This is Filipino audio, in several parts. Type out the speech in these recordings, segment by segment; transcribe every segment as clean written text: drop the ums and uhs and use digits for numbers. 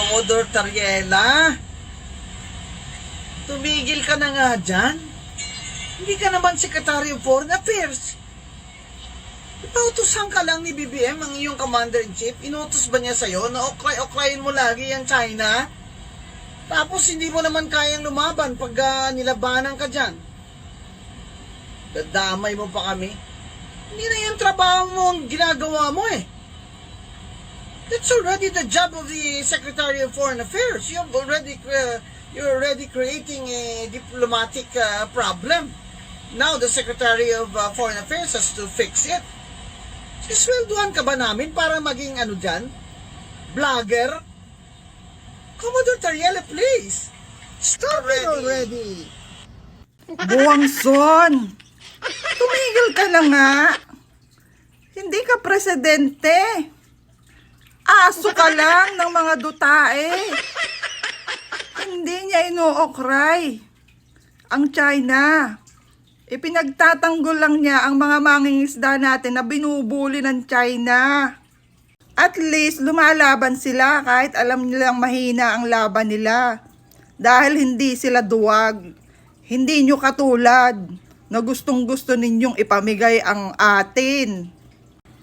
Commodore Tariela, tumigil ka na nga dyan. Hindi ka naman Secretary of Foreign Affairs. Ipautusan ka lang ni BBM ang iyong Commander-in-Chief. Inutos ba niya sa'yo na okray-okrayin mo lagi ang China? Tapos hindi mo naman kayang lumaban pag nilabanan ka dyan. Dadamay mo pa kami. Hindi na yung trabaho mo ang ginagawa mo eh. That's already the job of the Secretary of Foreign Affairs. You're already creating a diplomatic problem. Now the Secretary of Foreign Affairs has to fix it. Isweldohan ka ba namin para maging ano dyan? Vlogger? Commodore Tariela, please. Stop it already. Buwangson, tumigil ka na nga. Hindi ka presidente. Aso ka lang ng mga dutae. Hindi niya inuokray ang China. Ipinagtatanggol lang niya ang mga mangingisda natin na binubuli ng China. At least lumalaban sila kahit alam nilang mahina ang laban nila. Dahil hindi sila duwag. Hindi nyo katulad na gustong-gusto ninyong ipamigay ang atin.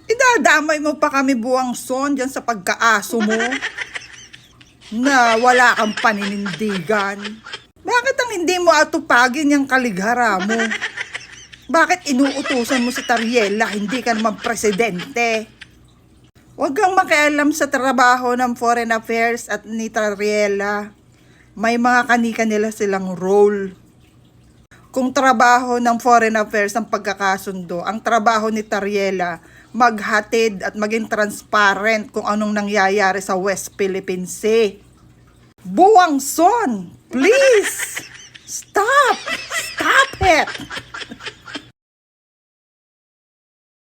Idadamay mo pa kami buwangson dyan sa pagkaaso mo na wala kang paninindigan. Bakit ang hindi mo atupagin yung kalighara mo? Bakit inuutusan mo si Tariela, hindi ka naman presidente? Huwag kang makialam sa trabaho ng Foreign Affairs at ni Tariela. May mga kani-kanila silang role. Kung trabaho ng Foreign Affairs ang pagkakasundo, ang trabaho ni Tariela, maghatid at maging transparent kung anong nangyayari sa West Philippine Sea. Buwangson, please! Stop! Stop it!